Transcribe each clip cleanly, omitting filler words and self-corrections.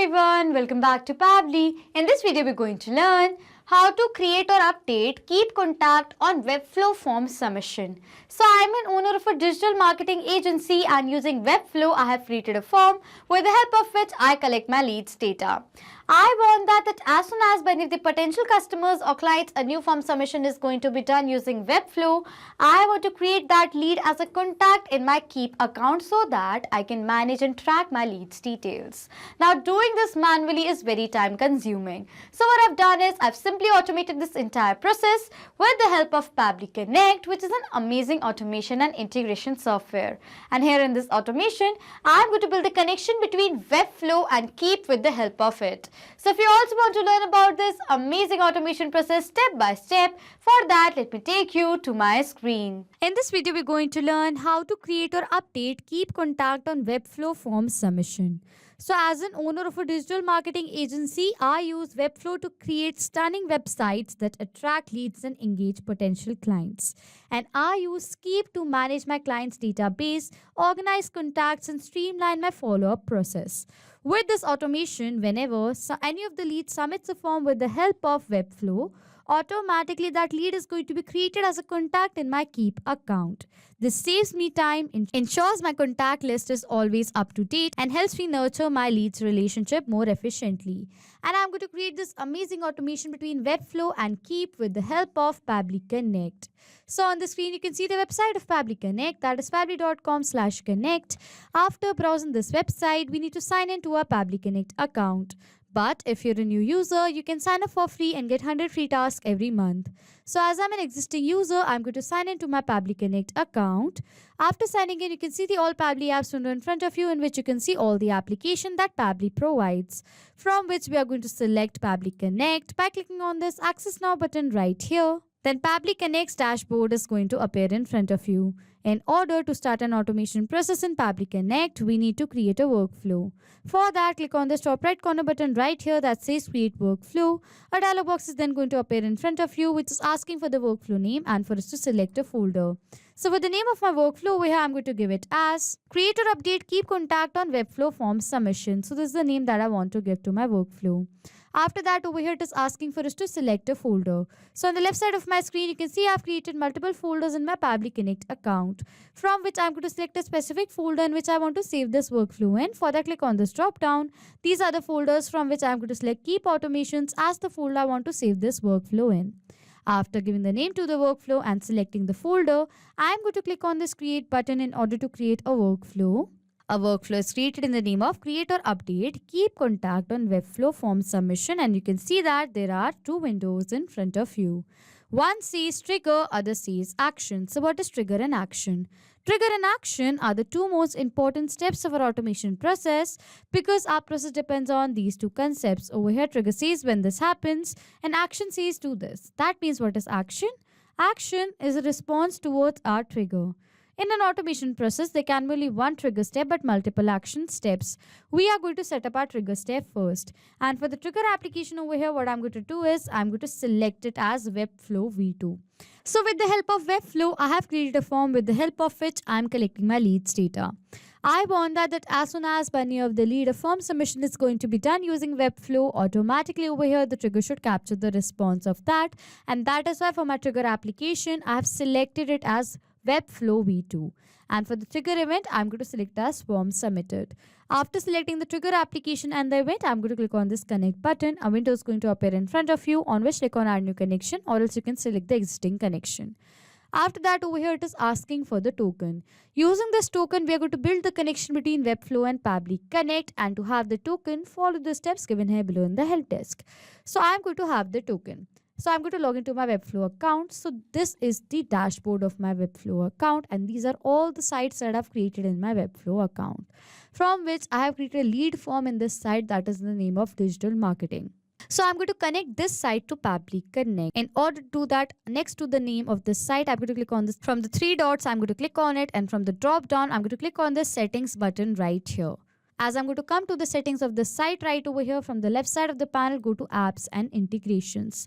everyone, welcome back to Pably. In this video, we're going to learn how to create or update Keep Contact on Webflow form submission. So I'm an owner of a digital marketing agency, and using Webflow, I have created a form with the help of which I collect my leads data. I want that as soon as by any of the potential customers or clients a new form submission is going to be done using Webflow, I want to create that lead as a contact in my Keep account so that I can manage and track my leads details. Now doing this manually is very time consuming. So what I've done is I've simply automated this entire process with the help of Pably Connect, which is an amazing automation and integration software. And here in this automation, I'm going to build a connection between Webflow and Keep with the help of it. So if you also want to learn about this amazing automation process step by step, for that let me take you to my screen. In this video, we're going to learn how to create or update Keep Contact on Webflow form submission. So as an owner of a digital marketing agency, I use Webflow to create stunning websites that attract leads and engage potential clients. And I use Keep to manage my clients' database, organize contacts, and streamline my follow-up process. With this automation, whenever any of the leads submits a form with the help of Webflow, automatically that lead is going to be created as a contact in my Keep account. This saves me time, ensures my contact list is always up to date, and helps me nurture my leads relationship more efficiently. And I'm going to create this amazing automation between Webflow and Keep with the help of Pably Connect. So on the screen, you can see the website of Pably Connect, that is pably.com/connect. After browsing this website, we need to sign into our Pably Connect account. But if you're a new user, you can sign up for free and get 100 free tasks every month. So as I'm an existing user, I'm going to sign into my Pably Connect account. After signing in, you can see the All Pably Apps window in front of you, in which you can see all the application that Pably provides. From which we are going to select Pably Connect by clicking on this Access Now button right here. Then Pably Connect's dashboard is going to appear in front of you. In order to start an automation process in Pably Connect, we need to create a workflow. For that, click on the top right corner button right here that says Create Workflow. A dialog box is then going to appear in front of you, which is asking for the workflow name and for us to select a folder. So for the name of my workflow over here, I'm going to give it as Create or Update Keep Contact on Webflow Form Submission. So this is the name that I want to give to my workflow. After that, over here it is asking for us to select a folder. So on the left side of my screen, you can see I've created multiple folders in my Pably Connect account, from which I'm going to select a specific folder in which I want to save this workflow in. For that, click on this drop down. These are the folders from which I'm going to select Keep Automations as the folder I want to save this workflow in. After giving the name to the workflow and selecting the folder, I'm going to click on this Create button in order to create a workflow. A workflow is created in the name of Create or Update Keep Contact on Webflow Form Submission, and you can see that there are two windows in front of you. One says Trigger, other says Action. So what is Trigger and Action? Trigger and Action are the two most important steps of our automation process, because our process depends on these two concepts. Over here, Trigger says when this happens and Action says do this. That means what is Action? Action is a response towards our trigger. In an automation process, there can be only one trigger step but multiple action steps. We are going to set up our trigger step first. And for the trigger application over here, what I'm going to do is I'm going to select it as Webflow V2. So with the help of Webflow, I have created a form with the help of which I'm collecting my leads data. I want that as soon as by any of the lead, a form submission is going to be done using Webflow, automatically over here the trigger should capture the response of that. And that is why for my trigger application, I have selected it as Webflow V2. And for the trigger event, I'm going to select as form submitted. After selecting the trigger application and the event, I'm going to click on this connect button. A window is going to appear in front of you, on which click on add new connection, or else you can select the existing connection. After that, over here it is asking for the token. Using this token, we are going to build the connection between Webflow and Pably Connect, and to have the token, follow the steps given here below in the help desk. So I'm going to have the token. So I'm going to log into my Webflow account. So this is the dashboard of my Webflow account, and these are all the sites that I've created in my Webflow account, from which I have created a lead form in this site that is in the name of digital marketing. So I'm going to connect this site to Pably Connect. In order to do that, next to the name of this site, I'm going to click on this. From the three dots, I'm going to click on it, and from the drop down, I'm going to click on the settings button right here. As I'm going to come to the settings of the site right over here, from the left side of the panel, go to apps and integrations.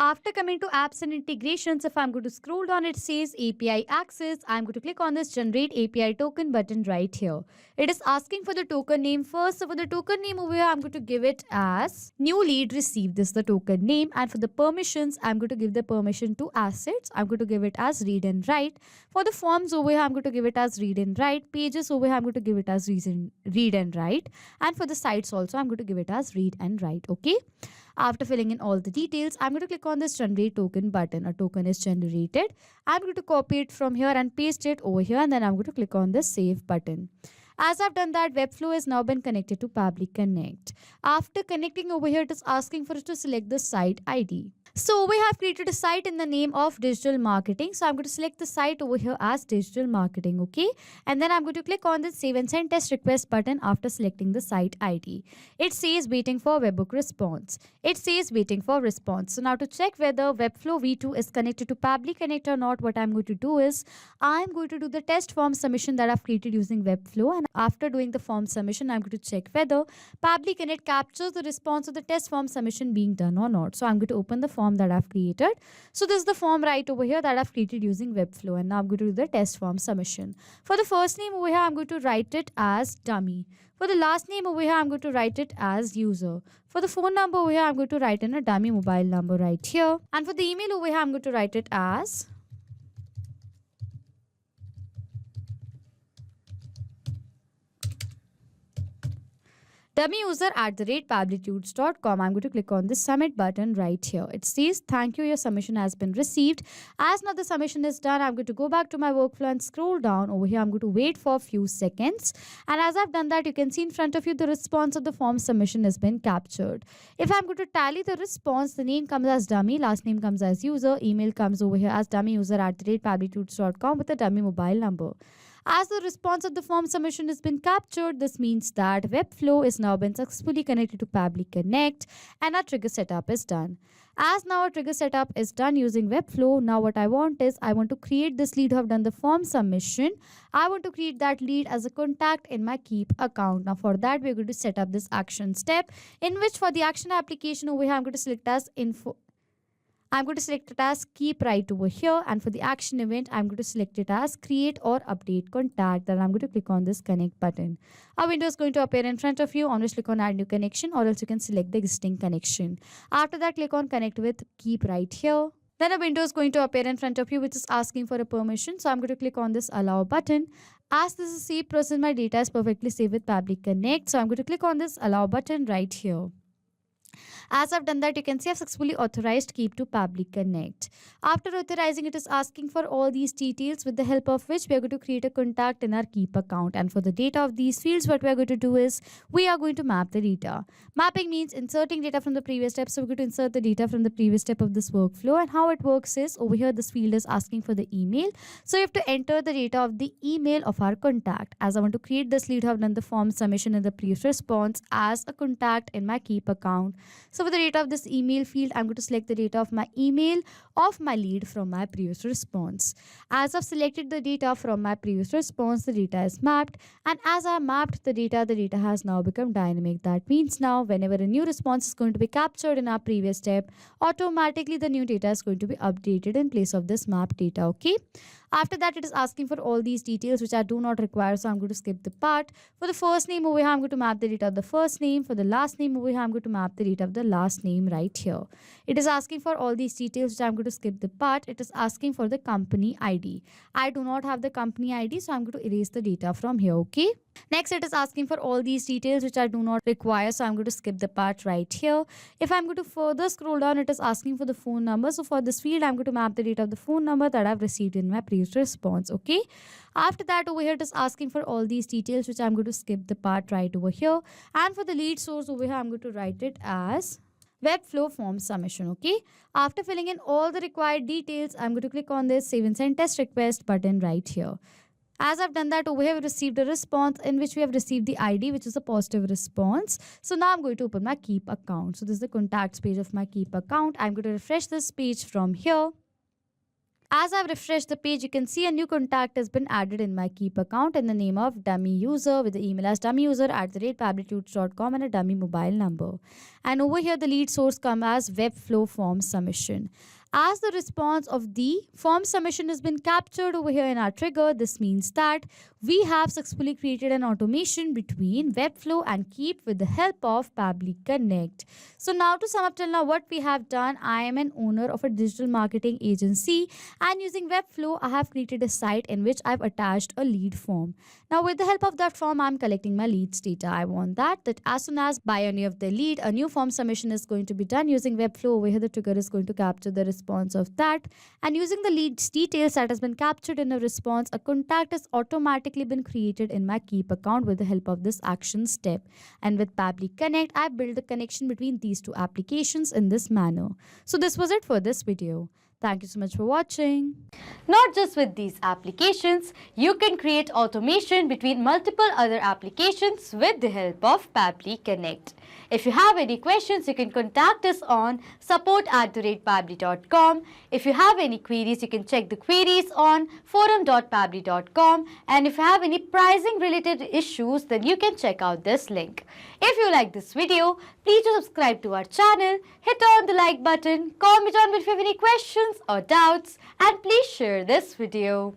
After coming to apps and integrations, if I'm going to scroll down, it says API access. I'm going to click on this generate API token button right here. It is asking for the token name first. So for the token name over here, I'm going to give it as new lead received. This is the token name. And for the permissions, I'm going to give the permission to assets. I'm going to give it as read and write. For the forms over here, I'm going to give it as read and write. Pages over here, I'm going to give it as read and write. And for the sites also, I'm going to give it as read and write. Okay. After filling in all the details, I'm going to click on this generate token button. A token is generated. I'm going to copy it from here and paste it over here, and then I'm going to click on this save button. As I've done that, Webflow has now been connected to Pabbly Connect. After connecting over here, it is asking for us to select the site ID. So we have created a site in the name of digital marketing. So I'm going to select the site over here as digital marketing. Okay. And then I'm going to click on the save and send test request button after selecting the site ID. It says waiting for webhook response. It says waiting for response. So now to check whether Webflow V2 is connected to Pabbly Connect or not, what I'm going to do is I'm going to do the test form submission that I've created using Webflow. And after doing the form submission, I'm going to check whether Pabbly Connect captures the response of the test form submission being done or not. So I'm going to open the form that I've created. So this is the form right over here that I've created using Webflow, and now I'm going to do the test form submission. For the first name over here, I'm going to write it as dummy. For the last name over here, I'm going to write it as user. For the phone number over here, I'm going to write in a dummy mobile number right here. And for the email over here, I'm going to write it as dummyuser@pabblitudes.com. I'm going to click on the submit button right here. It says, thank you, your submission has been received. As now the submission is done, I'm going to go back to my workflow and scroll down over here. I'm going to wait for a few seconds. And as I've done that, you can see in front of you the response of the form submission has been captured. If I'm going to tally the response, the name comes as dummy, last name comes as user, email comes over here as dummyuser@pabblitudes.com with a dummy mobile number. As the response of the form submission has been captured, this means that Webflow is now been successfully connected to Pabbly Connect and our trigger setup is done. As now our trigger setup is done using Webflow, now what I want is I want to create this lead who have done the form submission. I want to create that lead as a contact in my Keep account. Now for that, we're going to set up this action step in which for the action application over here, I'm going to select as info. I'm going to select it as keep right over here, and for the action event I'm going to select it as create or update contact. Then I'm going to click on this connect button. A window is going to appear in front of you, on which click on add new connection, or else you can select the existing connection. After that, click on connect with keep right here. Then a window is going to appear in front of you which is asking for a permission. So I'm going to click on this allow button. As this is saved process, my data is perfectly saved with Pabbly Connect. So I'm going to click on this allow button right here. As I've done that, you can see I've successfully authorized Keep to Pabbly Connect. After authorizing, it is asking for all these details with the help of which we are going to create a contact in our Keep account. And for the data of these fields, what we are going to do is we are going to map the data. Mapping means inserting data from the previous step. So we're going to insert the data from the previous step of this workflow. And how it works is over here, this field is asking for the email. So you have to enter the data of the email of our contact. As I want to create this lead, I've done the form submission in the previous response as a contact in my Keep account. So for the data of this email field, I'm going to select the data of my email of my lead from my previous response. As I've selected the data from my previous response, the data is mapped. And as I mapped the data has now become dynamic. That means now whenever a new response is going to be captured in our previous step, automatically the new data is going to be updated in place of this mapped data. Okay. After that, it is asking for all these details which I do not require, so I'm going to skip the part. For the first name over here, I'm going to map the data of the first name. For the last name over here, I'm going to map the data of the last name right here. It is asking for all these details which I'm going to skip the part. It is asking for the company ID. I do not have the company ID, so I'm going to erase the data from here. Okay. Next, it is asking for all these details which I do not require, so I'm going to skip the part right here. If I'm going to further scroll down, it is asking for the phone number. So for this field, I'm going to map the data of the phone number that I've received in my previous response. Okay. After that, over here, it is asking for all these details which I'm going to skip the part right over here. And for the lead source over here, I'm going to write it as Webflow form submission. Okay. After filling in all the required details, I'm going to click on this save and send test request button right here. As I've done that, over here we received a response in which we have received the ID, which is a positive response. So now I'm going to open my Keep account. So this is the contacts page of my Keep account. I'm going to refresh this page from here. As I've refreshed the page, you can see a new contact has been added in my Keep account in the name of dummy user with the email as dummyyuser@pablitudes.com and a dummy mobile number. And over here, the lead source come as Webflow form submission. As the response of the form submission has been captured over here in our trigger, this means that we have successfully created an automation between Webflow and Keep with the help of Pabbly Connect. So now to sum up till now what we have done, I am an owner of a digital marketing agency, and using Webflow, I have created a site in which I've attached a lead form. Now with the help of that form, I'm collecting my leads data. I want that as soon as by any of the lead, a new form submission is going to be done using Webflow. Over here, the trigger is going to capture the response of that, and using the leads details that has been captured in a response, a contact has automatically been created in my Keep account with the help of this action step. And with Pabbly Connect, I built the connection between these two applications in this manner. So this was it for this video. Thank you so much for watching. Not just with these applications, you can create automation between multiple other applications with the help of Pabbly Connect. If you have any questions, you can contact us on support@pabbly.com. If you have any queries, you can check the queries on forum.pabbly.com. And if you have any pricing related issues, then you can check out this link. If you like this video, please do subscribe to our channel, hit on the like button, comment on if you have any questions or doubts, and please share this video.